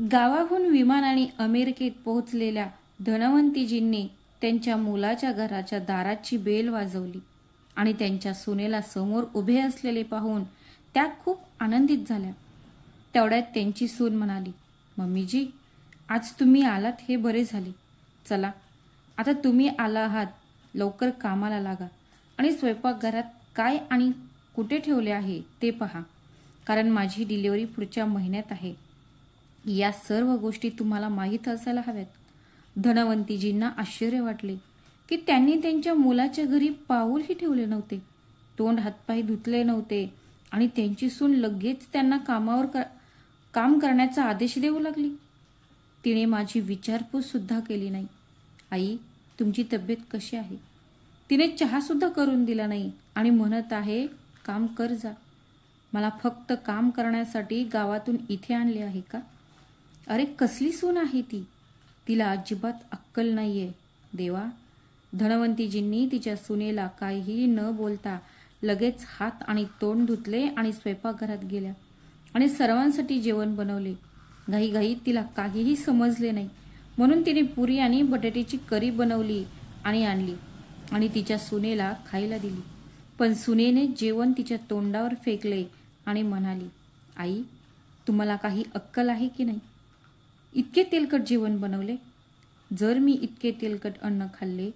गावाहून विमानाने अमेरिकेत पोहोचलेल्या धनवंतीजींनी त्यांच्या मुलाच्या घराच्या दाराची बेल वाजवली आणि त्यांच्या सुनेला समोर उभे असलेले पाहून त्या खूप आनंदित झाल्या. तेवढ्यात त्यांची सून म्हणाली, "मम्मीजी, आज तुम्ही आलात हे बरे झाले. चला, आता तुम्ही आला आहात, लवकर कामाला लागा आणि स्वयंपाकघरात काय आणि कुठे ठेवले आहे ते पहा, कारण माझी डिलिव्हरी पुढच्या महिन्यात आहे. या सर्व गोष्टी तुम्हाला माहीत असायला हव्यात." धनवंतीजींना आश्चर्य वाटले की त्यांनी त्यांच्या मुलाच्या घरी पाऊलही ठेवले नव्हते, तोंड हातपाय धुतले नव्हते आणि त्यांची सून लगेच त्यांना काम करण्याचा आदेश देऊ लागली. तिने माझी विचारपूस सुद्धा केली नाही. "आई, तुमची तब्येत कशी आहे?" तिने चहा सुद्धा करून दिला नाही आणि म्हणत आहे, "काम कर जा. मला फक्त काम करण्यासाठी गावातून इथे आणले आहे का?" अरे, कसली सून आहे ती? तिला अजिबात अक्कल नाहीये. देवा. धनवंतीजींनी तिच्या सुनेला काहीही न बोलता लगेच हात आणि तोंड धुतले आणि स्वयंपाकघरात गेल्या आणि सर्वांसाठी जेवण बनवले. घाईघाईत तिला काहीही समजले नाही, म्हणून तिने पुरी आणि बटाट्याची करी बनवली आणि आणली आणि तिच्या सुनेला खायला दिली. पण सुनेने जेवण तिच्या तोंडावर फेकले आणि म्हणाली, "आई, तुम्हाला काही अक्कल आहे की नाही? इतके तेलकट जेवण बनवले. जर मी इतके तेलकट अन्न खाल्ले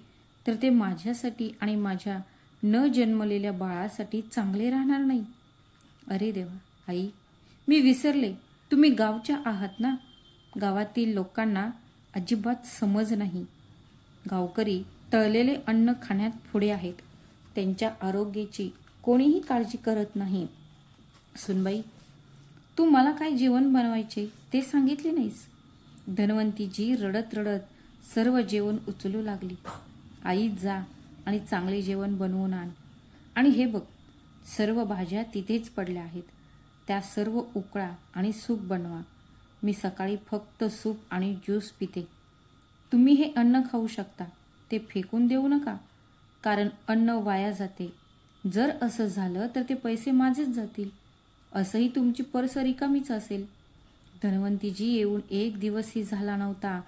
तर ते माझ्यासाठी आणि माझ्या न जन्मलेल्या बाळासाठी चांगले राहणार नाही." अरे देवा. आई, मी विसरले, तुम्ही गावच्या आहात ना. गावातील लोकांना अजिबात समज नाही. गावकरी तळलेले अन्न खाण्यात पुढे आहेत. त्यांच्या आरोग्याची कोणीही काळजी करत नाही. सुनबाई, तू मला काय जेवण बनवायचे ते सांगितले नाहीस. धनवंतीजी रडत रडत सर्व जेवण उचलू लागली. आई, जा आणि चांगले जेवण बनवून आण. आणि हे बघ, सर्व भाज्या तिथेच पडल्या आहेत. त्या सर्व उकळा आणि सूप बनवा. मी सकाळी फक्त सूप आणि ज्यूस पिते. तुम्ही हे अन्न खाऊ शकता. ते फेकून देऊ नका, कारण अन्न वाया जाते. जर असं झालं तर ते पैसे माझेच जातील. असंही तुमची पर्स रिकामीच असेल. धनवंतीजी येऊन एक दिवसही झाला नव्हता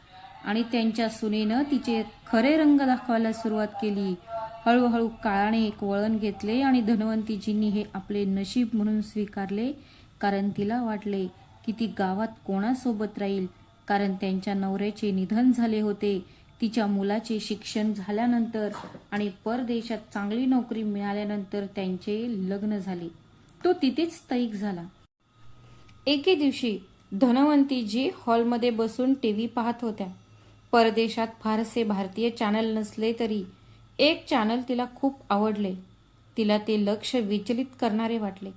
आणि त्यांच्या सुनेनं तिचे खरे रंग दाखवायला सुरुवात केली. हळूहळू काळाने एक वळण घेतले आणि धनवंतीजींनी हे आपले नशीब म्हणून स्वीकारले, कारण तिला वाटले की ती गावात कोणासोबत राहील, कारण त्यांच्या नवऱ्याचे निधन झाले होते. तिच्या मुलाचे शिक्षण झाल्यानंतर आणि परदेशात चांगली नोकरी मिळाल्यानंतर त्यांचे लग्न झाले. तो तिथेच स्थायिक झाला. एके दिवशी धनवंतीजी हॉलमध्ये बसून टीव्ही पाहत होत्या. परदेशात फारसे भारतीय चॅनल नसले तरी एक चॅनल तिला खूप आवडले. तिला ते लक्ष विचलित करणारे वाटले,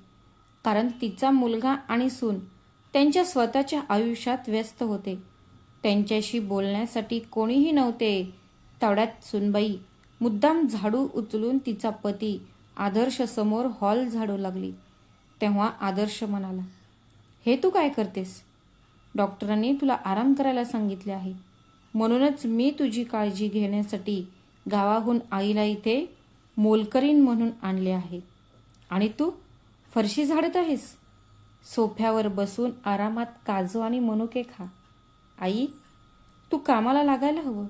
कारण तिचा मुलगा आणि सून त्यांच्या स्वतःच्या आयुष्यात व्यस्त होते. त्यांच्याशी बोलण्यासाठी कोणीही नव्हते. तेवढ्यात सुनबाई मुद्दाम झाडू उचलून तिचा पती आदर्श समोर हॉल झाडू लागली. तेव्हा आदर्श म्हणाला, "हे तू काय करतेस? डॉक्टरांनी तुला आराम करायला सांगितले आहे. म्हणूनच मी तुझी काळजी घेण्यासाठी गावाहून आईला इथे मोलकरीण म्हणून आणले आहे. आणि तू फरशी झाडत आहेस? सोफ्यावर बसून आरामात काजू आणि मनुके खा. आई, तू कामाला लागायला हवं.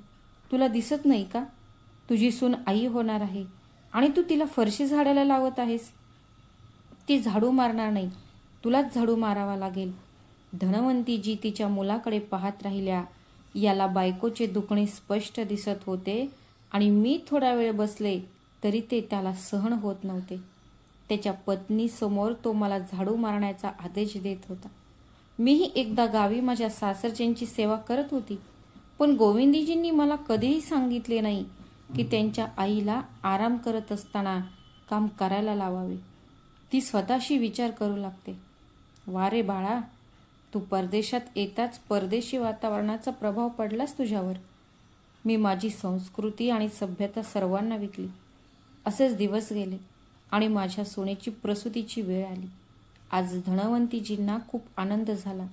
तुला दिसत नाही का? तुझी सून आई होणार आहे आणि तू तिला फरशी झाडायला लावत आहेस. ती झाडू मारणार नाही, तुलाच झाडू मारावा लागेल." धनवंतीजी तिच्या मुलाकडे पाहत राहिल्या. याला बायकोचे दुखणे स्पष्ट दिसत होते आणि मी थोडा वेळ बसले तरी ते त्याला सहन होत नव्हते. त्याच्या पत्नीसमोर तो मला झाडू मारण्याचा आदेश देत होता. मीही एकदा गावी माझ्या सासरच्यांची सेवा करत होती, पण गोविंदजींनी मला कधीही सांगितले नाही की त्यांच्या आईला आराम करत असताना काम करायला लावावे. ती स्वतःशी विचार करू लागते. "वा रे बाळा, तू परदेशात येताच परदेशी वातावरणाचा प्रभाव पडलास तुझ्यावर." मी माझी संस्कृती आणि सभ्यता सर्वांना विकली. असेच दिवस गेले आणि माझ्या सुनेची प्रसूतीची वेळ आली. आज धनवंतीजींना खूप आनंद झाला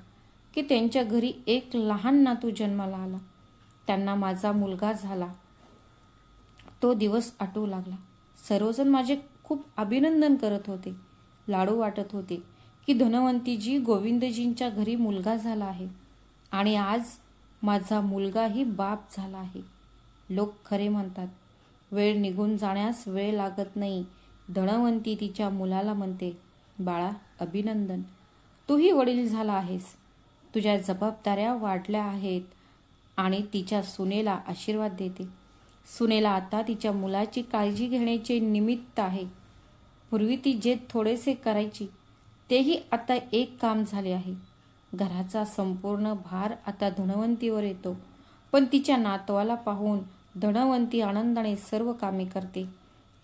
की त्यांच्या घरी एक लहान नातू जन्माला आला. त्यांना माझा मुलगा झाला. तो दिवस आठवू लागला. सर्वजण माझे खूप अभिनंदन करत होते. लाडू वाटत होते की धनवंतीजी गोविंदजींच्या घरी मुलगा झाला आहे. आणि आज माझा मुलगाही बाप झाला आहे. लोक खरे म्हणतात, वेळ निघून जाण्यास वेळ लागत नाही. धनवंती तिच्या मुलाला म्हणते, बाळा, अभिनंदन, तूही वडील झाला आहेस. तुझ्या जबाबदाऱ्या वाढल्या आहेत. आणि तिच्या सुनेला आशीर्वाद देते. सुनेला आता तिच्या मुलाची काळजी घेण्याचे निमित्त आहे. पूर्वी ती जे थोडेसे करायची तेही आता एक काम झाले आहे. घराचा संपूर्ण भार आता धनवंतीवर येतो. पण तिच्या नातवाला पाहून धनवंती आनंदाने सर्व कामे करते.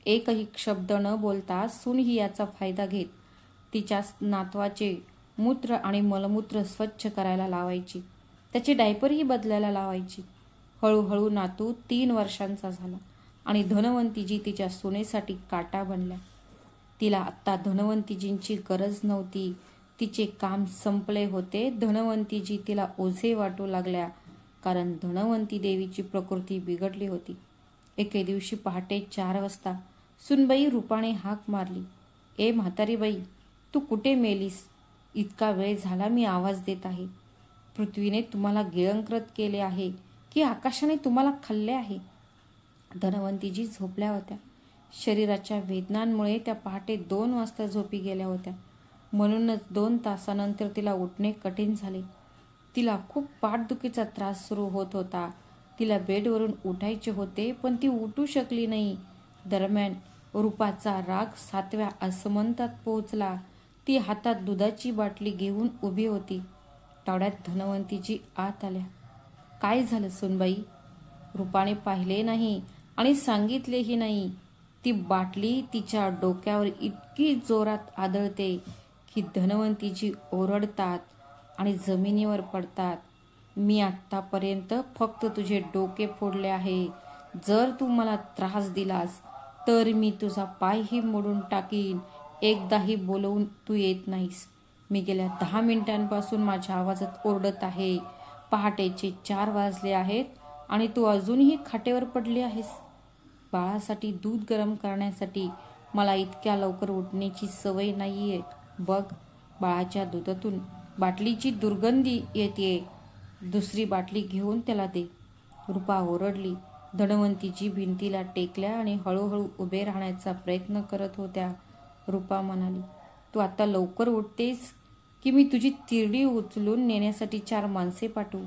एकही शब्द न बोलता सून ही याचा फायदा घेत तिच्या नातवाचे मूत्र आणि मलमूत्र स्वच्छ करायला लावायची. त्याचे डायपरही बदलायला लावायची. हळूहळू नातू 3 वर्षांचा झाला आणि धनवंतीजी तिच्या सुनेसाठी काटा बनल्या. तिला आत्ता धनवंतीजींची गरज नव्हती. तिचे काम संपले होते. धनवंतीजी तिला ओझे वाटू लागल्या, कारण धनवंती देवीची प्रकृती बिघडली होती. एके दिवशी पहाटे 4 वाजता सुनबाई रूपाने हाक मारली, ए म्हातारी बाई, तू कुठे मेलीस? इतका वेळ झाला मी आवाज देत आहे. पृथ्वीने तुम्हाला गिळंकृत केले आहे की आकाशाने तुम्हाला खाल्ले आहे? धनवंतीजी झोपल्या होत्या. शरीराच्या वेदनांमुळे त्या पहाटे 2 वाजता झोपी गेल्या होत्या. म्हणूनच 2 तासानंतर तिला उठणे कठीण झाले. तिला खूप पाठदुखीचा त्रास सुरू होत होता. तिला बेडवरून उठायचे होते, पण ती उठू शकली नाही. दरम्यान रूपाचा राग 7व्या आसमंतात पोहोचला. ती हातात दुधाची बाटली घेऊन उभी होती. तेवढ्यात धनवंतीजी आत आल्या. काय झालं सुनबाई? रूपाने पाहिले नाही आणि सांगितलेही नाही. ती बाटली तिच्या डोक्यावर इतकी जोरात आदळते की धनवंतीजी ओरडतात आणि जमिनीवर पडतात. मी आत्तापर्यंत फक्त तुझे डोके फोडले आहे. जर तू मला त्रास दिलास तर मी तुझा पायही मोडून टाकीन. एकदाही बोलवून तू येत नाहीस. मी गेल्या 10 मिनिटांपासून माझ्या आवाजात ओरडत आहे. पहाटेचे 4 वाजले आहेत आणि तू अजूनही खाटेवर पडली आहेस. बाळासाठी दूध गरम करण्यासाठी मला इतक्या लवकर उठण्याची सवय नाहीये. बघ, बाळाच्या दुधातून बाटलीची दुर्गंधी येते. दुसरी बाटली घेऊन त्याला दे. रूपा ओरडली. धनवंतीजी भिंतीला टेकल्या आणि हळूहळू उभे राहण्याचा प्रयत्न करत होत्या. रूपा म्हणाली, तू आता लवकर उठतेस की मी तुझी तिरडी उचलून नेण्यासाठी 4 माणसे पाठवू?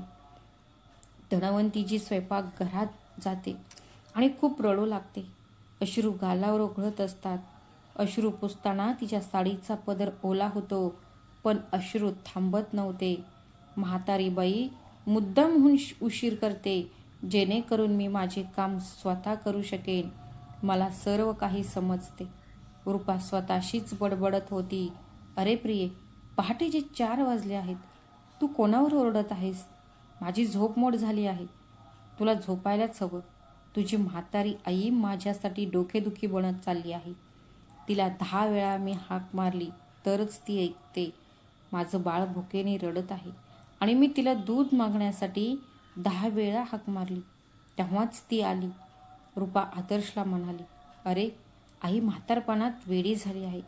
धनवंतीजी स्वयंपाकघरात जाते आणि खूप रडू लागते. अश्रू गालावर ओघळत असतात. अश्रू पुसताना तिच्या साडीचा पदर ओला होतो, पण अश्रू थांबत नव्हते. म्हातारी बाई मुद्दामहून उशीर करते, जेणेकरून मी माझे काम स्वतः करू शकेन. मला सर्व काही समजते. रूपा स्वतःशीच बडबडत होती. अरे प्रिये, पहाटेचे 4 वाजले आहेत. तू कोणावर ओरडत आहेस? माझी झोपमोड झाली आहे. तुला झोपायलाच हवं. तुझी म्हातारी आई माझ्यासाठी डोकेदुखी बनत चालली आहे. तिला 10 वेळा मी हाक मारली तरच ती ऐकते. माझं बाळ भुकेने रडत आहे आणि मी तिला दूध मागण्यासाठी 10 वेळा हाक मारली, तेव्हाच ती आली. रूपा आदर्शला म्हणाली, अरे आई म्हातारपणात वेडी झाली आहे.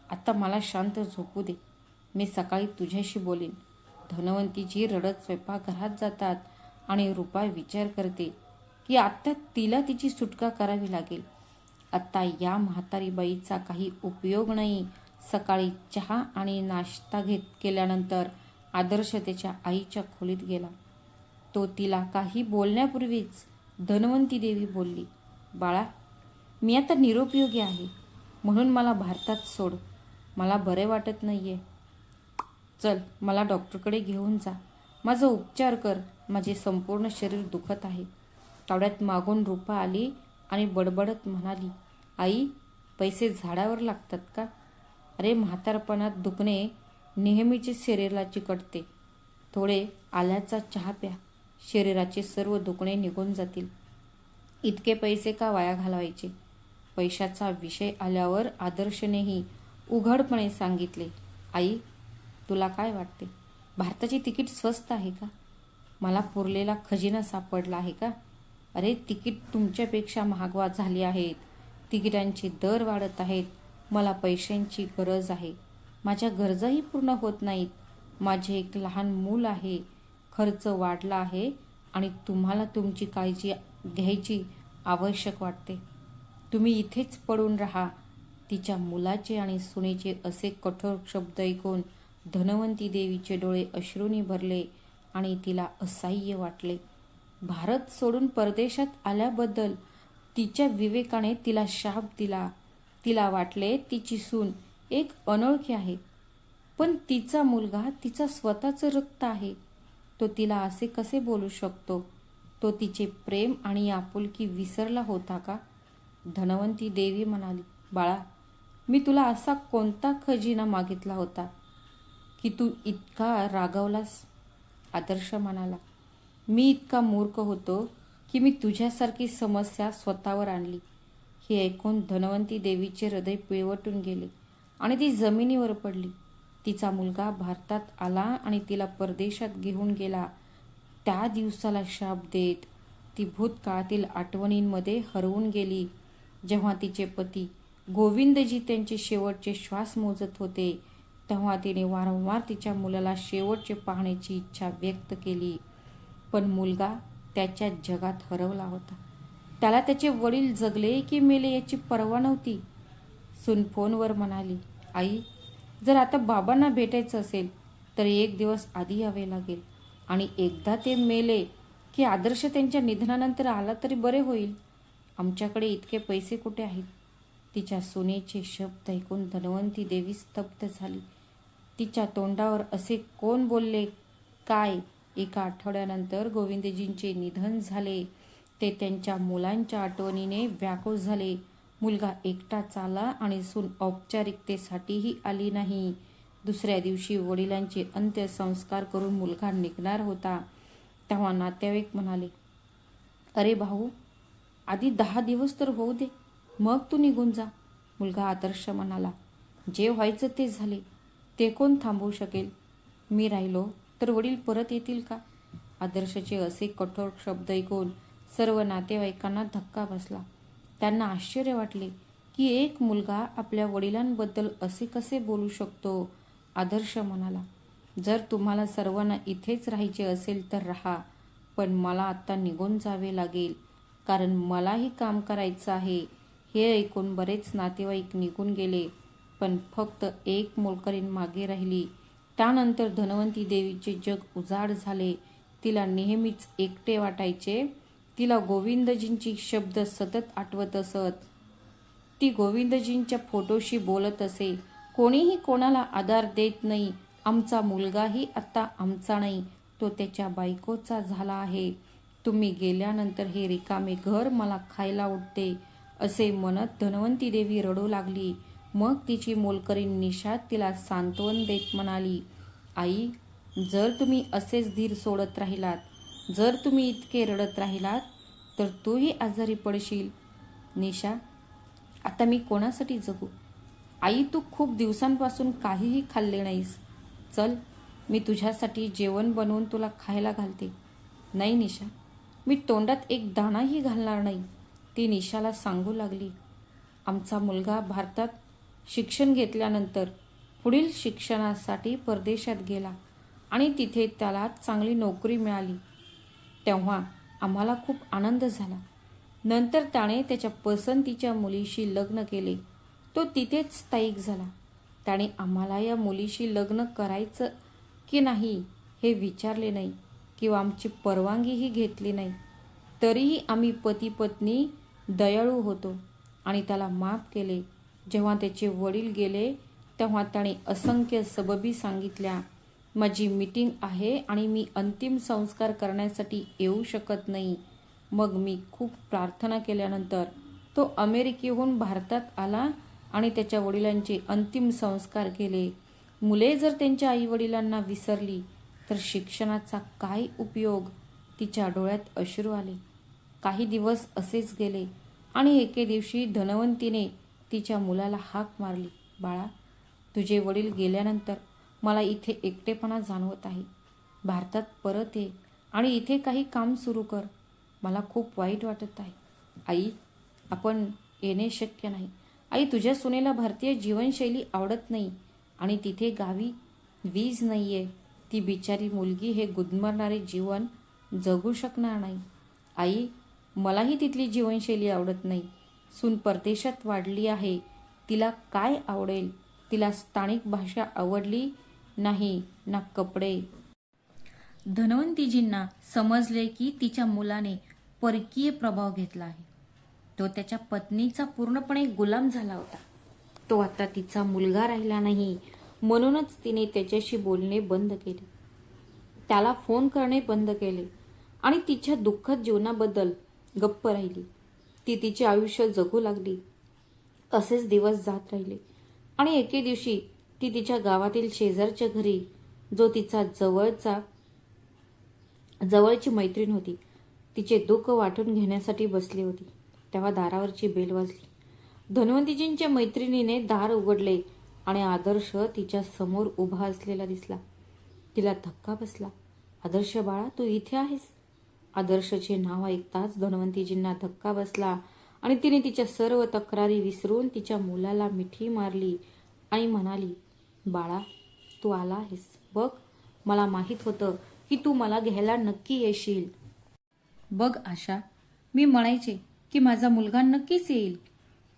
आता मला शांत झोपू दे. मी सकाळी तुझ्याशी बोलेन. धनवंतीजी रडत स्वयंपाकघरात जातात आणि रूपा विचार करते की आता तिला तिची सुटका करावी लागेल. आता या म्हातारी बाईचा काही उपयोग नाही. सकाळी चहा आणि नाश्ता केल्यानंतर आदर्श त्याच्या आईच्या खोलीत गेला. तो तिला काही बोलण्यापूर्वीच धनवंती देवी बोलली, बाळा, मी आता निरुपयोगी आहे, म्हणून मला भारतात सोड. मला बरे वाटत नाहीये. चल, मला डॉक्टरकडे घेऊन जा. माझा उपचार कर. माझे संपूर्ण शरीर दुखत आहे. तेवढ्यात मागून रूपा आली आणि बडबडत म्हणाली, आई, पैसे झाडावर लागतात का? अरे म्हातारपणात दुखणे नेहमीचे शरीराला चिकटते. थोडे आल्याचा चहा प्या. शरीराचे सर्व दुखणे निघून जातील. इतके पैसे का वाया घालवायचे? पैशाचा विषय आल्यावर आदर्शनेही उघडपणे सांगितले, आई, तुला काय वाटते? भारताची तिकीट स्वस्त आहे का? मला पुरलेला खजिना सापडला आहे का? अरे तिकीट तुमच्यापेक्षा महागवा झाली आहेत. तिकिटांचे दर वाढत आहेत. मला पैशांची गरज आहे. माझ्या गरजाही पूर्ण होत नाहीत. माझे एक लहान मूल आहे. खर्च वाढला आहे आणि तुम्हाला तुमची काळजी घ्यायची आवश्यक वाटते. तुम्ही इथेच पडून राहा. तिच्या मुलाचे आणि सुनेचे असे कठोर शब्द ऐकून धनवंती देवीचे डोळे अश्रूंनी भरले आणि तिला असह्य वाटले. भारत सोडून परदेशात आल्याबद्दल तिच्या विवेकाने तिला शाप दिला. तिला वाटले तिची सून एक अनोळखी आहे, पण तिचा मुलगा तिचा स्वतःचं रक्त आहे. तो तिला असे कसे बोलू शकतो? तो तिचे प्रेम आणि आपुलकी विसरला होता का? धनवंती देवी म्हणाली, बाळा, मी तुला असा कोणता खजिना मागितला होता की तू इतका रागावलास? आदर्श म्हणाला, मी इतका मूर्ख होतो की मी तुझ्यासारखी समस्या स्वतःवर आणली. हे ऐकून धनवंती देवीचे हृदय पिळवटून गेले आणि ती जमिनीवर पडली. तिचा मुलगा भारतात आला आणि तिला परदेशात घेऊन गेला. त्या दिवसाला शाप देत ती भूतकाळातील आठवणींमध्ये हरवून गेली. जेव्हा तिचे पती गोविंदजी त्यांचे शेवटचे श्वास मोजत होते, तेव्हा तिने वारंवार तिच्या मुलाला शेवटचे पाहण्याची इच्छा व्यक्त केली. पण मुलगा त्याच्या जगात हरवला होता. त्याला त्याचे वडील जगले की मेले याची पर्वा नव्हती. सून फोनवर म्हणाली, आई, जर आता बाबांना भेटायचं असेल तर एक दिवस आधी यावे लागेल आणि एकदा ते मेले की आदर्श त्यांच्या निधनानंतर आला तरी बरे होईल. आमच्याकडे इतके पैसे कुठे आहेत? तिच्या सुनेचे शब्द ऐकून धनवंती देवी स्तब्ध झाली. तिच्या तोंडावर असे कोण बोलले काय? एका आठवड्यानंतर गोविंदजींचे निधन झाले. ते त्यांच्या मुलांच्या आठवणीने व्याकुळ झाले. मुलगा एकटाच आला आणि सून औपचारिकतेसाठीही आली नाही. दुसऱ्या दिवशी वडिलांचे अंत्यसंस्कार करून मुलगा निघणार होता. तेव्हा नातेवाईक म्हणाले, अरे भाऊ, आधी 10 दिवस तर होऊ दे, मग तू निघून जा. मुलगा आदर्श म्हणाला, जे व्हायचं ते झाले, ते कोण थांबवू शकेल? मी राहिलो तर वडील परत येतील का? आदर्शचे असे कठोर शब्द ऐकून सर्व नातेवाईकांना धक्का बसला. त्यांना आश्चर्य वाटले की एक मुलगा आपल्या वडिलांबद्दल असे कसे बोलू शकतो. आदर्श म्हणाला, जर तुम्हाला सर्वांना इथेच राहायचे असेल तर राहा, पण मला आता निघून जावे लागेल, कारण मलाही काम करायचं आहे. हे ऐकून बरेच नातेवाईक निघून गेले, पण फक्त एक मोलकरीण मागे राहिली. त्यानंतर धनवंती देवीचे जग उजाड झाले. तिला नेहमीच एकटे वाटायचे. तिला गोविंदजींची शब्द सतत आठवत असत. ती गोविंदजींच्या फोटोशी बोलत असे, कोणीही कोणाला आधार देत नाही. आमचा मुलगाही आता आमचा नाही, तो त्याच्या बायकोचा झाला आहे. तुम्ही गेल्यानंतर हे रिकामे घर मला खायला उठते, असे म्हणत धनवंती देवी रडू लागली. मग तिची मोलकरीण निशा तिला सांत्वन देत म्हणाली, आई, जर तुम्ही असेच धीर सोडत राहिलात, जर तुम्ही इतके रडत राहिलात तर तूही आजारी पडशील. निशा, आता मी कोणासाठी जगू? आई, तू खूप दिवसांपासून काहीही खाल्ले नाहीस. चल, मी तुझ्यासाठी जेवण बनवून तुला खायला घालते. नाही निशा, मी तोंडात एक दाणाही घालणार नाही, ती निशाला सांगू लागली. आमचा मुलगा भारतात शिक्षण घेतल्यानंतर पुढील शिक्षणासाठी परदेशात गेला आणि तिथे त्याला चांगली नोकरी मिळाली. तेव्हा आम्हाला खूप आनंद झाला. नंतर त्याने त्याच्या पसंतीच्या मुलीशी लग्न केले. तो तिथेच स्थायिक झाला. त्याने आम्हाला या मुलीशी लग्न करायचं की नाही हे विचारले नाही किंवा आमची परवानगीही घेतली नाही. तरीही आम्ही पती पत्नी दयाळू होतो आणि त्याला माफ केले. जेव्हा त्याचे वडील गेले तेव्हा त्याने असंख्य सबबी सांगितल्या. माझी मीटिंग आहे आणि मी अंतिम संस्कार करण्यासाठी येऊ शकत नाही. मग मी खूप प्रार्थना केल्यानंतर तो अमेरिकेहून भारतात आला आणि त्याच्या वडिलांचे अंतिम संस्कार केले. मुले जर त्यांच्या आईवडिलांना विसरली तर शिक्षणाचा काय उपयोग? तिच्या डोळ्यात अश्रू आले. काही दिवस असेच गेले आणि एके दिवशी धनवंतीने तिच्या मुलाला हाक मारली, बाळा, तुझे वडील गेल्यानंतर मला इथे एकटेपणा जाणवत आहे. भारतात परत ये आणि इथे काही काम सुरू कर. मला खूप वाईट वाटत आहे. आई, आपण येणे शक्य नाही. आई, तुझ्या सुनेला भारतीय जीवनशैली आवडत नाही आणि तिथे गावी वीज नाही आहे. ती बिचारी मुलगी हे गुदमरणारे जीवन जगू शकणार नाही. आई, मलाही तिथली जीवनशैली आवडत नाही. सून परदेशात वाढली आहे, तिला काय आवडेल? तिला स्थानिक भाषा आवडली नाही ना कपडे. धनवंतीजींना समजले की तिच्या मुलाने परकीय प्रभाव घेतला आहे. तो त्याच्या पत्नीचा पूर्णपणे गुलाम झाला होता. तो आता तिचा मुलगा राहिला नाही, म्हणूनच तिने त्याच्याशी बोलणे बंद केले, त्याला फोन करणे बंद केले आणि तिच्या दुःखद जीवनाबद्दल गप्प राहिली. ती तिचे आयुष्य जगू लागली. असेच दिवस जात राहिले आणि एके दिवशी ती तिच्या गावातील शेजारच्या घरी, जो तिचा जवळची मैत्रीण होती, तिचे दुःख वाटून घेण्यासाठी बसली होती. तेव्हा दारावरची बेल वाजली. धन्वंतीजींच्या मैत्रिणीने दार उघडले आणि आदर्श तिच्या समोर उभा असलेला दिसला. तिला धक्का बसला. आदर्श बाळा, तू इथे आहेस? आदर्शचे नाव ऐकताच धन्वंतीजींना धक्का बसला आणि तिने तिच्या सर्व तक्रारी विसरून तिच्या मुलाला मिठी मारली आणि म्हणाली, बाळा, तू आला आहेस. बघ, मला माहीत होतं की तू मला घ्यायला नक्की येशील. बघ आशा, मी म्हणायचे की माझा मुलगा नक्कीच येईल,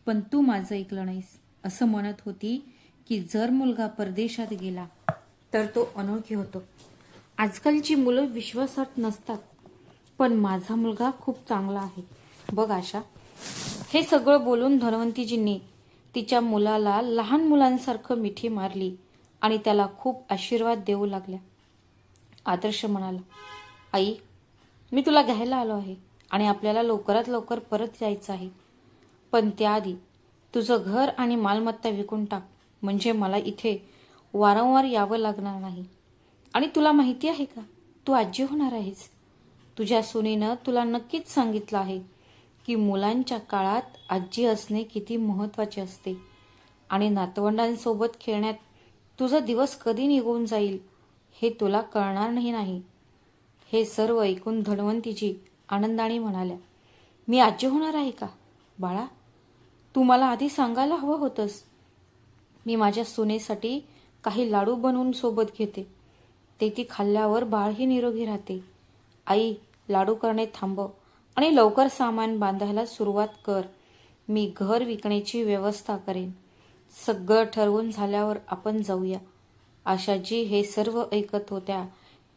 पण तू माझं ऐकलं नाहीस. असं म्हणत होती की जर मुलगा परदेशात गेला तर तो अनोळखी होतो. आजकालची मुलं विश्वासात नसतात, पण माझा मुलगा खूप चांगला आहे. बघ आशा. हे सगळं बोलून धन्वंतीजींनी तिच्या मुलाला लहान मुलांसारखं मिठी मारली आणि त्याला खूप आशीर्वाद देऊ लागल्या. आदर्श म्हणाला, आई, मी तुला घ्यायला आलो आहे आणि आपल्याला लवकरात लवकर परत यायचं आहे. पण त्याआधी तुझं घर आणि मालमत्ता विकून टाक, म्हणजे मला इथे वारंवार यावं लागणार नाही. आणि तुला माहिती आहे का, तू आजी होणार आहेस. तुझ्या सुनेनं तुला नक्कीच सांगितलं आहे की मुलांच्या काळात आजी असणे किती महत्त्वाचे असते आणि नातवंडांसोबत खेळण्यात तुझा दिवस कधी निघून जाईल हे तुला कळणार नाही. हे सर्व ऐकून धन्वंतीजी आनंदाने म्हणाल्या, मी आजी होणार आहे का? बाळा, तू मला आधी सांगायला हवं होतंस. मी माझ्या सुनेसाठी काही लाडू बनवून सोबत घेते. ते ती खाल्ल्यावर बाळही निरोगी राहते. आई, लाडू करणे थांबव आणि लवकर सामान बांधायला सुरुवात कर. मी घर विकण्याची व्यवस्था करेन. सगळं ठरवून झाल्यावर आपण जाऊया. आशाजी हे सर्व ऐकत होत्या.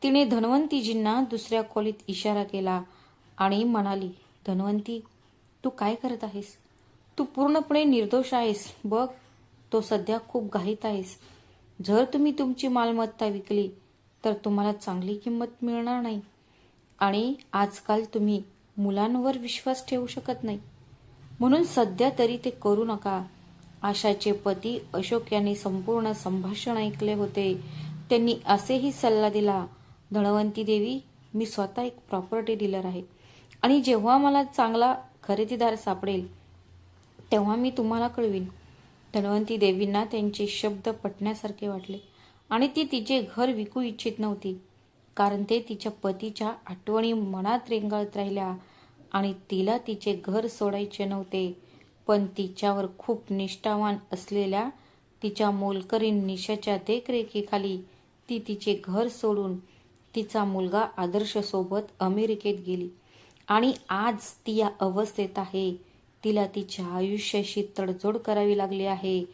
तिने धन्वंतीजींना दुसऱ्या खोलीत इशारा केला आणि म्हणाली, धन्वंती, तू काय करत आहेस? तू पूर्णपणे निर्दोष आहेस. बघ, तो सध्या खूप घाईत आहेस. जर तुम्ही तुमची मालमत्ता विकली तर तुम्हाला चांगली किंमत मिळणार नाही आणि आजकाल तुम्ही मुलांवर विश्वास ठेवू शकत नाही. म्हणून सध्या तरी ते करू नका. आशाचे पती अशोक यांनी संपूर्ण संभाषण ऐकले होते. त्यांनी असेही सल्ला दिला, धनवंती देवी, मी स्वतः एक प्रॉपर्टी डीलर आहे आणि जेव्हा मला चांगला खरेदीदार सापडेल तेव्हा मी तुम्हाला कळवीन. धन्वंती देवींना त्यांचे शब्द पटण्यासारखे वाटले आणि ती तिचे घर विकू इच्छित नव्हती, कारण ते तिच्या पतीच्या आठवणी मनात रेंगाळत राहिल्या आणि तिला तिचे घर सोडायचे नव्हते. पण तिच्यावर खूप निष्ठावान असलेल्या तिच्या मोलकरीण निशाच्या देखरेखीखाली ती तिचे घर सोडून तिचा मुलगा आदर्शसोबत अमेरिकेत गेली आणि आज ती या अवस्थेत आहे. तिला तिच्या आयुष्याशी तडजोड करावी लागली आहे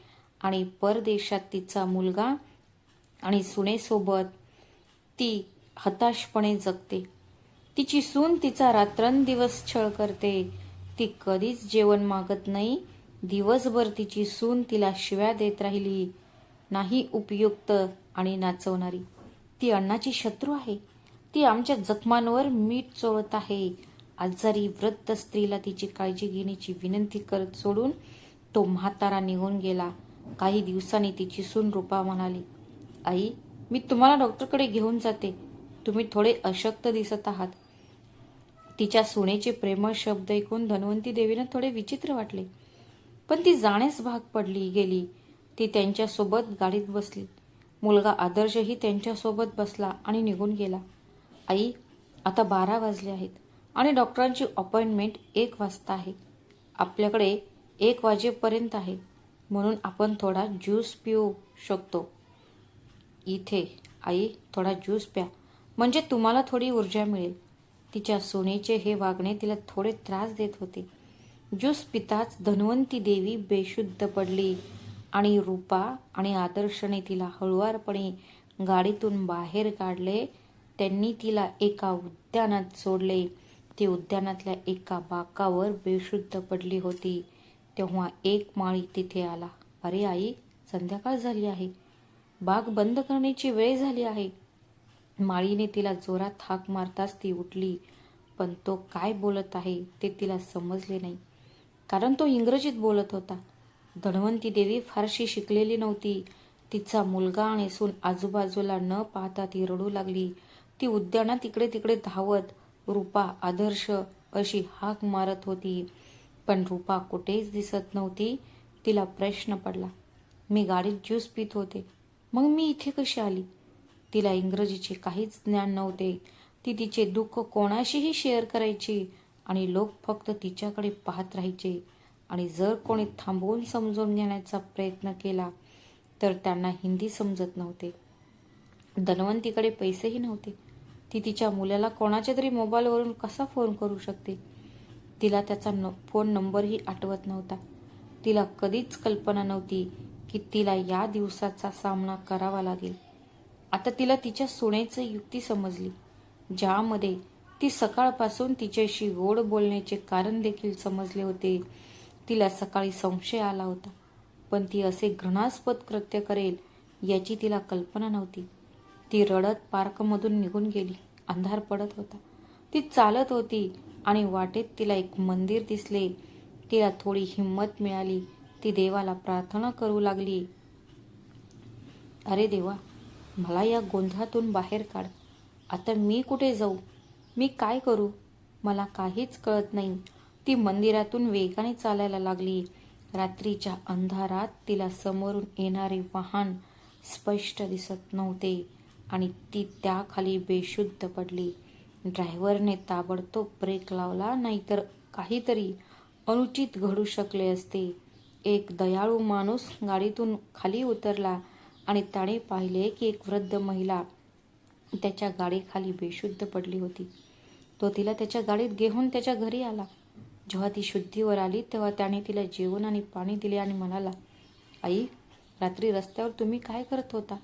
आणि परदेशात तिचा मुलगा आणि सुनेसोबत ती हताशपणे जगते. तिची सून तिचा रात्रंदिवस छळ करते. ती कधीच जेवण मागत नाही. दिवसभर तिची सून तिला शिव्या देत राहिली. नाही उपयुक्त आणि नाचवणारी. ती अण्णाची शत्रू आहे. ती आमच्या जखमांवर मीठ चोळत आहे. आजारी वृद्ध स्त्रीला तिची काळजी घेण्याची विनंती करत सोडून तो म्हातारा निघून गेला. काही दिवसांनी तिची सून रूपा म्हणाली, आई, मी तुम्हाला डॉक्टरकडे घेऊन जाते. तुम्ही थोडे अशक्त दिसत आहात. तिच्या सुनेचे प्रेमळ शब्द ऐकून धन्वंती देवीला थोडे विचित्र वाटले, पण ती जाण्यास भाग गेली. ती त्यांच्यासोबत गाडीत बसली. मुलगा आदर्शही त्यांच्यासोबत बसला आणि निघून गेला. आई, आता 12 वाजले आहेत आणि डॉक्टरांची अपॉइंटमेंट 1 वाजता आहे. आपल्याकडे 1 वाजेपर्यंत आहे, म्हणून आपण थोडा ज्यूस पिऊ शकतो. इथे आई, थोडा ज्यूस प्या, म्हणजे तुम्हाला थोडी ऊर्जा मिळेल. तिच्या सुनेचे हे वागणे तिला थोडे त्रास देत होते. ज्यूस पिताच धन्वंती देवी बेशुद्ध पडली आणि रूपा आणि आदर्शने तिला हळुवारपणे गाडीतून बाहेर काढले. त्यांनी तिला एका उद्यानात सोडले. ती उद्यानातल्या एका बाकावर बेशुद्ध पडली होती. तेव्हा एक माळी तिथे आला. अरे आई, संध्याकाळ झाली आहे. बाग बंद करण्याची वेळ झाली आहे. माळीने तिला जोरात हाक मारताच ती उठली, पण तो काय बोलत आहे ते तिला समजले नाही, कारण तो इंग्रजीत बोलत होता. धन्वंती देवी फारशी शिकलेली नव्हती. तिचा मुलगा आणि सून आजूबाजूला न पाहता ती रडू लागली. ती उद्यानात इकडे तिकडे धावत रूपा, आदर्श अशी हाक मारत होती, पण रूपा कुठेच दिसत नव्हती. तिला प्रश्न पडला, मी गाडीत ज्यूस पित होते, मग मी इथे कशी आली? तिला इंग्रजीचे काहीच ज्ञान नव्हते. ती तिचे दुःख कोणाशीही शेअर करायची आणि लोक फक्त तिच्याकडे पाहत राहायचे. आणि जर कोणी थांबवून समजून घेण्याचा प्रयत्न केला तर त्यांना हिंदी समजत नव्हते. धन्वंतीकडे पैसेही नव्हते. ती तिच्या मुलाला कोणाच्या तरी मोबाईलवरून कसा फोन करू शकते? तिला त्याचा फोन नंबरही आठवत नव्हता. तिला कधीच कल्पना नव्हती की तिला या दिवसाचा सामना करावा लागेल. आता तिला तिच्या सुनेची युक्ती समजली, ज्यामध्ये ती सकाळपासून तिच्याशी गोड बोलण्याचे कारण देखील समजले होते. तिला सकाळी संशय आला होता, पण ती असे घृणास्पद कृत्य करेल याची तिला कल्पना नव्हती. ती रडत पार्कमधून निघून गेली. अंधार पडत होता. ती चालत होती आणि वाटेत तिला एक मंदिर दिसले. तिला थोडी हिंमत मिळाली. ती देवाला प्रार्थना करू लागली, अरे देवा, मला या गोंधळातून बाहेर काढ. आता मी कुठे जाऊ? मी काय करू? मला काहीच कळत नाही. ती मंदिरातून वेगाने चालायला लागली. रात्रीच्या अंधारात तिला समोरून येणारे वाहन स्पष्ट दिसत नव्हते आणि ती त्याखाली बेशुद्ध पडली. ड्रायव्हरने ताबडतोब ब्रेक लावला, नाहीतर काहीतरी अनुचित घडू शकले असते. एक दयाळू माणूस गाडीतून खाली उतरला आणि त्याने पाहिले की एक वृद्ध महिला त्याच्या गाडीखाली बेशुद्ध पडली होती. तो तिला त्याच्या गाडीत घेऊन त्याच्या घरी आला. जेव्हा ती शुद्धीवर आली तेव्हा त्याने तिला जेवण आणि पाणी दिले आणि म्हणाला, आई, रात्री रस्त्यावर तुम्ही काय करत होता?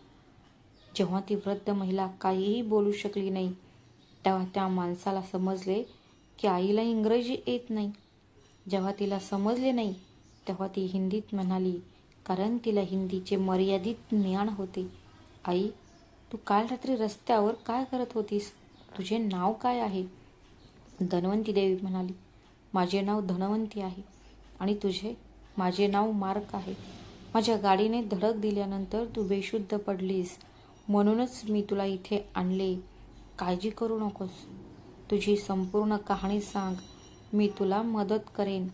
जेव्हा ती वृद्ध महिला काहीही बोलू शकली नाही तेव्हा त्या माणसाला समजले की आईला इंग्रजी येत नाही. जेव्हा तिला समजले नाही तेव्हा ती हिंदीत म्हणाली, कारण तिला हिंदीचे मर्यादित ज्ञान होते, आई, तू काल रात्री रस्त्यावर काय करत होतीस? तुझे नाव काय आहे? धन्वंती देवी म्हणाली, माझे नाव धन्वंती आहे. आणि तुझे? माझे नाव मार्क आहे. माझ्या गाडीने धडक दिल्यानंतर तू बेशुद्ध पडलीस, म्हणूनच मी तुला इथे आणले. काळजी करू नकोस. तुझी संपूर्ण कहाणी सांग, मी तुला मदत करेन.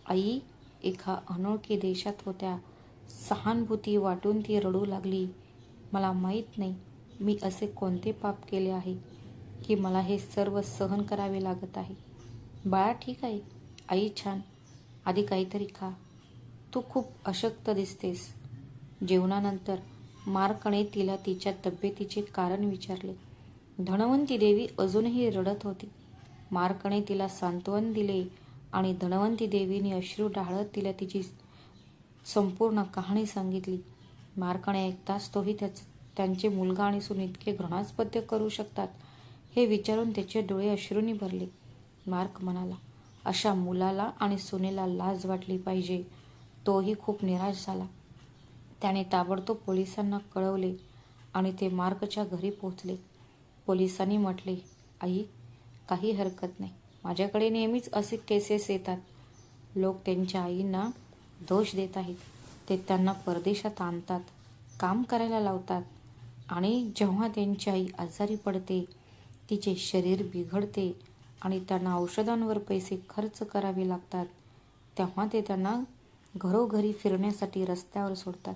आई एका अनोळखी देशात होत्या. सहानुभूती वाटून ती रडू लागली. मला माहीत नाही मी असे कोणते पाप केले आहे की मला हे सर्व सहन करावे लागत आहे. बाळा ठीक आहे. आई छान. आधी काहीतरी खा. तू खूप अशक्त दिसतेस. जेवणानंतर मार्कने तिला तिच्या तब्येतीचे कारण विचारले. धन्वंती देवी अजूनही रडत होती. मार्कने तिला सांत्वन दिले आणि धन्वंती देवीने अश्रू ढाळत तिला तिची संपूर्ण कहाणी सांगितली. मार्कने ऐकताच तोही त्यांचे मुलगा आणि सून इतके घृणास्पद करू शकतात हे विचारून त्याचे डोळे अश्रूंनी भरले. मार्क म्हणाला, अशा मुलाला आणि सुनेला लाज वाटली पाहिजे. तोही खूप निराश झाला. त्याने ताबडतोब पोलिसांना कळवले आणि ते मार्कच्या घरी पोहोचले. पोलिसांनी म्हटले, आई, काही हरकत नाही. माझ्याकडे नेहमीच असे केसेस येतात. लोक त्यांच्या आईंना दोष देत आहेत. ते त्यांना परदेशात आणतात, काम करायला लावतात आणि जेव्हा त्यांची आई आजारी पडते, तिचे शरीर बिघडते आणि त्यांना औषधांवर पैसे खर्च करावे लागतात, तेव्हा ते त्यांना घरोघरी फिरण्यासाठी रस्त्यावर सोडतात.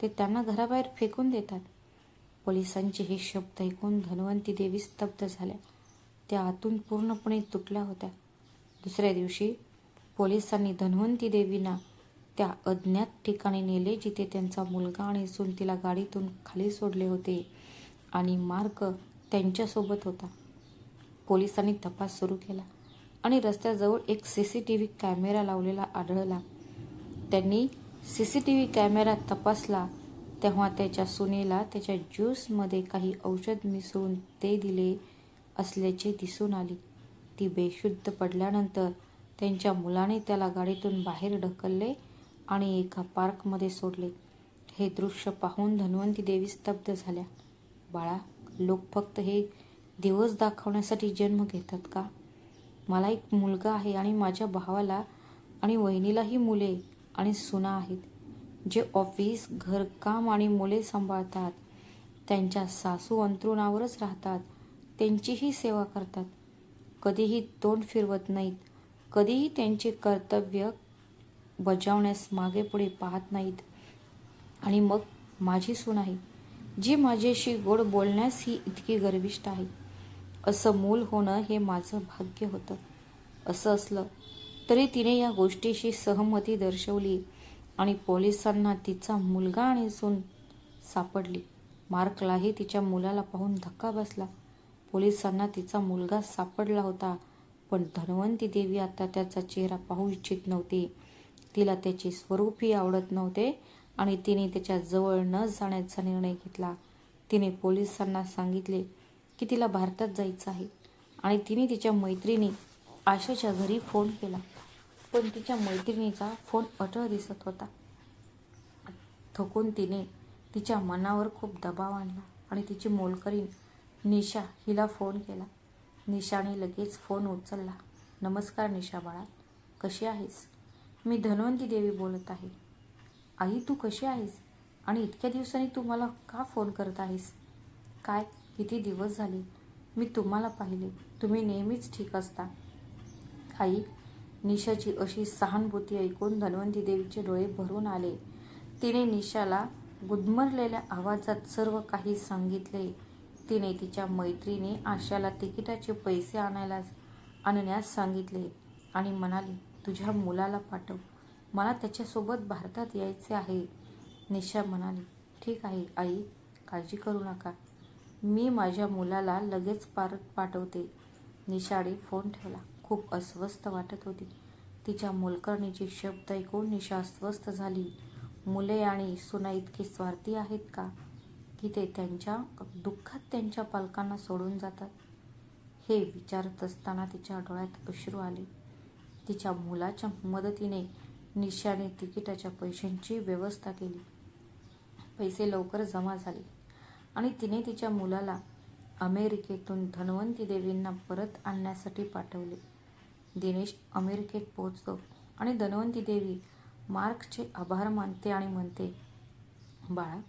ते त्यांना घराबाहेर फेकून देतात. पोलिसांचे हे शब्द ऐकून धन्वंती देवी स्तब्ध झाल्या. त्या आतून पूर्णपणे तुटल्या होत्या. दुसऱ्या दिवशी पोलिसांनी धन्वंती देवींना त्या अज्ञात ठिकाणी नेले जिथे त्यांचा मुलगा आणि सून तिला गाडीतून खाली सोडले होते आणि मार्क त्यांच्यासोबत होता. पोलिसांनी तपास सुरू केला आणि रस्त्याजवळ एक CCTV कॅमेरा लावलेला आढळला. त्यांनी CCTV कॅमेरा तपासला तेव्हा त्याच्या सुनेला त्याच्या ज्यूसमध्ये काही औषध मिसळून ते दिले असल्याचे दिसून आले. ती बेशुद्ध पडल्यानंतर त्यांच्या मुलाने त्याला गाडीतून बाहेर ढकलले आणि एका पार्कमध्ये सोडले. हे दृश्य पाहून धन्वंती देवी स्तब्ध झाल्या. बाळा, लोक फक्त हे दिवस दाखवण्यासाठी जन्म घेतात का? मला एक मुलगा आहे आणि माझ्या भावाला आणि वहिनीलाही मुले आणि सुना आहेत, जे ऑफिस, घरकाम आणि मुले सांभाळतात. त्यांच्या सासू अंथरुणावरच राहतात, त्यांचीही सेवा करतात, कधीही तोंड फिरवत नाहीत, कधीही त्यांचे कर्तव्य बजावण्यास मागे पुढे पाहत नाहीत. आणि मग माझी सून आहे, जी माझ्याशी गोड बोलण्यास ही इतकी गर्विष्ठ आहे. असं मूल होणं हे माझं भाग्य होतं. असं असलं तरी तिने या गोष्टीशी सहमती दर्शवली आणि पोलिसांना तिचा मुलगा आणि सून सापडली. मार्कलाही तिच्या मुलाला पाहून धक्का बसला. पोलिसांना तिचा मुलगा सापडला होता, पण धन्वंती देवी आता त्याचा चेहरा पाहू इच्छित नव्हती. तिला त्याचे स्वरूपही आवडत नव्हते आणि तिने त्याच्या जवळ न जाण्याचा निर्णय घेतला. तिने पोलिसांना सांगितले की तिला भारतात जायचं आहे आणि तिने तिच्या मैत्रिणी आशाच्या घरी फोन केला, पण तिच्या मैत्रिणीचा फोन अटळ दिसत होता. थकून तिने तिच्या मनावर खूप दबाव आणला आणि तिची मोलकरीण निशा हिला फोन केला. निशाने लगेच फोन उचलला. नमस्कार निशा बाळा, कशी आहेस? मी धन्वंती देवी बोलत आहे. आई, तू कशी आहेस आणि इतक्या दिवसांनी तू मला का फोन करत आहेस? काय, किती दिवस झाले, मी तुम्हाला पाहिले, तुम्ही नेहमीच ठीक असता. आई, निशाची अशी सहानुभूती ऐकून धन्वंती देवीचे डोळे भरून आले. तिने निशाला गुदमरलेल्या आवाजात सर्व काही सांगितले. तिने तिच्या मैत्रिणी आशाला तिकिटाचे पैसे आणण्यास सांगितले आणि म्हणाली, तुझ्या मुलाला पाठव, मला त्याच्यासोबत भारतात यायचे आहे. निशा म्हणाली, ठीक आहे आई, काळजी करू नका, मी माझ्या मुलाला लगेच पाठवते. निशाने फोन ठेवला. खूप अस्वस्थ वाटत होती. तिच्या मोलकरणीचे शब्द ऐकून निशा अस्वस्थ झाली. मुले आणि सुना इतके स्वार्थी आहेत का की ते त्यांच्या दुःखात त्यांच्या पालकांना सोडून जातात? हे विचारत असताना तिच्या डोळ्यात अश्रू आले. तिच्या मुलाच्या मदतीने निशाने तिकिटाच्या पैशांची व्यवस्था केली. पैसे लवकर जमा झाले आणि तिने तिच्या मुलाला अमेरिकेतून धन्वंती देवींना परत आणण्यासाठी पाठवले. दिनेश अमेरिकेत पोहोचतो आणि धन्वंती देवी मार्कचे आभार मानते आणि म्हणते, बाळा,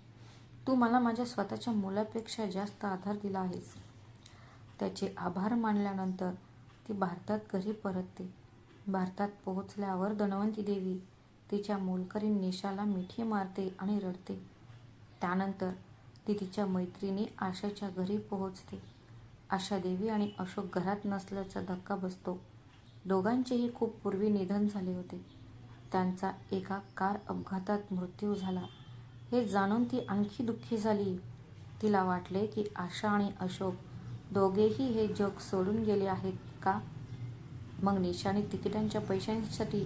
तू मला माझ्या स्वतःच्या मुलापेक्षा जास्त आधार दिला आहेस. त्याचे आभार मानल्यानंतर ती भारतात घरी परतते. भारतात पोहोचल्यावर धन्वंती देवी तिच्या मोलकरीण निशाला मिठी मारते आणि रडते. त्यानंतर ती तिच्या मैत्रिणी आशाच्या घरी पोहोचते. आशा देवी आणि अशोक घरात नसल्याचा धक्का बसतो. दोघांचेही खूप पूर्वी निधन झाले होते. त्यांचा एका कार अपघातात मृत्यू झाला. हे जाणून ती आणखी दुःखी झाली. तिला वाटले की आशा आणि अशोक दोघेही हे जग सोडून गेले आहेत का? मग निशाने तिकिटांच्या पैशांसाठी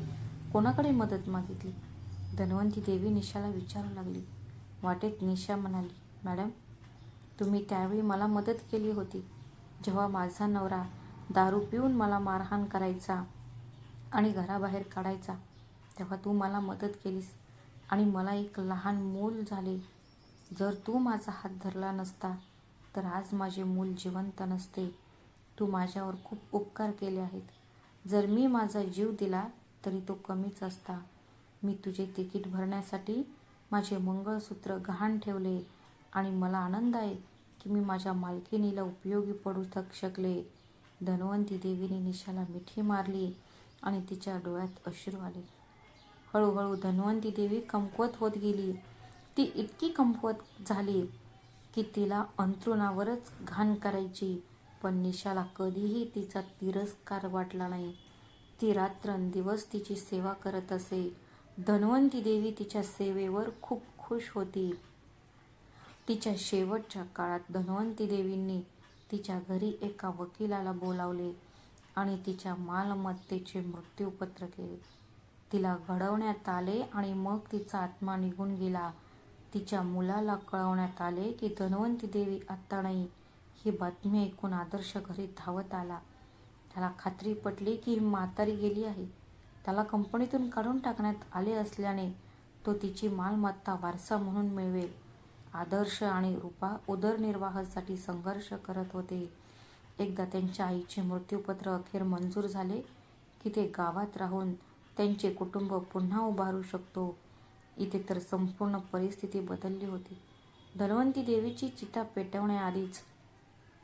कोणाकडे मदत मागितली? धन्वंती देवी निशाला विचारू लागली. वाटेत निशा म्हणाली, मॅडम, तुम्ही त्यावेळी मला मदत केली होती. जेव्हा माझा नवरा दारू पिऊन मला मारहाण करायचा आणि घराबाहेर काढायचा, तेव्हा तू मला मदत केलीस आणि मला एक लहान मूल झाले. जर तू माझा हात धरला नसता तर आज माझे मूल जिवंत नसते. तू माझ्यावर खूप उपकार केले आहेत. जर मी माझा जीव दिला तरी तो कमीच असता. मी तुझे तिकीट भरण्यासाठी माझे मंगळसूत्र गहाण ठेवले आणि मला आनंद आहे की मी माझ्या मालकिनीला उपयोगी पडू शकले. धन्वंती देवीने निशाला मिठी मारली आणि तिच्या डोळ्यात अश्रू आले. हळूहळू धन्वंती देवी कमकुवत होत गेली. ती इतकी कमकुवत झाली की तिला अंथरुणावरच घाण करायची, पण निशाला कधीही तिचा तिरस्कार वाटला नाही. ती रात्रंदिवस तिची सेवा करत असे. धन्वंती देवी तिच्या सेवेवर खूप खुश होती. तिच्या शेवटच्या काळात धन्वंती देवींनी तिच्या घरी एका वकिलाला बोलावले आणि तिच्या मालमत्तेचे मृत्यूपत्र केले. तिला घडवण्यात आले आणि मग तिचा आत्मा निघून गेला. तिच्या मुलाला कळवण्यात आले की धन्वंती देवी आत्ता नाही. ही बातमी ऐकून आदर्श घरी धावत आला. त्याला खात्री पटली की ही म्हातारी गेली आहे. त्याला कंपनीतून काढून टाकण्यात आले असल्याने तो तिची मालमत्ता वारसा म्हणून मिळवेल. आदर्श आणि रूपा उदरनिर्वाहासाठी संघर्ष करत होते. एकदा त्यांच्या आईचे मृत्यूपत्र अखेर मंजूर झाले की ते गावात राहून त्यांचे कुटुंब पुन्हा उभारू शकतो. इथे तर संपूर्ण परिस्थिती बदलली होती. धन्वंती देवीची चिता पेटवण्याआधीच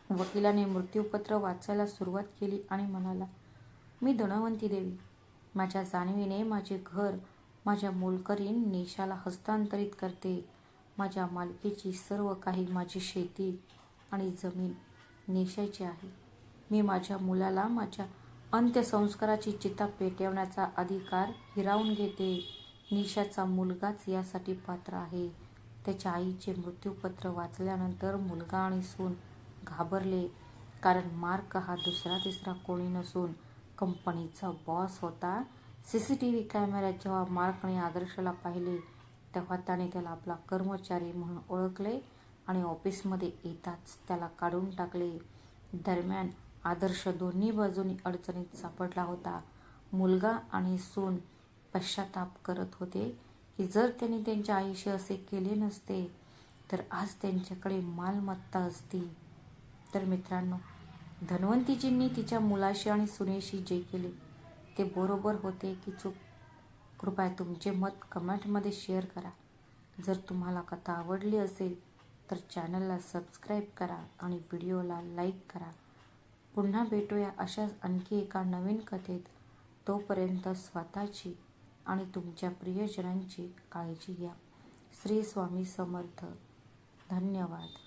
वकिलाने मृत्यूपत्र वाचायला सुरुवात केली आणि म्हणाला, मी धन्वंती देवी, माझ्या जाणीवीने माझे घर माझ्या मोलकरीण निशाला हस्तांतरित करते. माझ्या मालकीची सर्व काही माझी शेती आणि जमीन निशाची आहे. मी माझ्या मुलाला माझ्या अंत्यसंस्काराची चिता पेटवण्याचा अधिकार हिरावून घेते. निशाचा मुलगाच यासाठी पात्र आहे. त्याच्या आईचे मृत्यूपत्र वाचल्यानंतर मुलगा आणि सून घाबरले, कारण मार्क हा दुसरा तिसरा कोणी नसून कंपनीचा बॉस होता. CCTV कॅमेऱ्यात जेव्हा मार्कने आदर्शला पाहिले तेव्हा त्याने त्याला आपला कर्मचारी म्हणून ओळखले आणि ऑफिसमध्ये येताच त्याला काढून टाकले. दरम्यान आदर्श दोन्ही बाजूंनी अडचणीत सापडला होता. मुलगा आणि सून पश्चाताप करत होते की जर त्यांनी त्यांच्या आईशी असे केले नसते तर आज त्यांच्याकडे मालमत्ता असती. तर मित्रांनो, धन्वंतीजींनी तिच्या मुलाशी आणि सुनेशी जे केले ते बरोबर होते की चूक? कृपया तुमचे मत कमेंटमध्ये शेअर करा. जर तुम्हाला कथा आवडली असेल तर चॅनलला सबस्क्राईब करा आणि व्हिडिओला लाईक करा. पुन्हा भेटूया अशाच आणखी एका नवीन कथेत. तोपर्यंत स्वतःची आणि तुमच्या प्रियजनांची काळजी घ्या. श्री स्वामी समर्थ. धन्यवाद.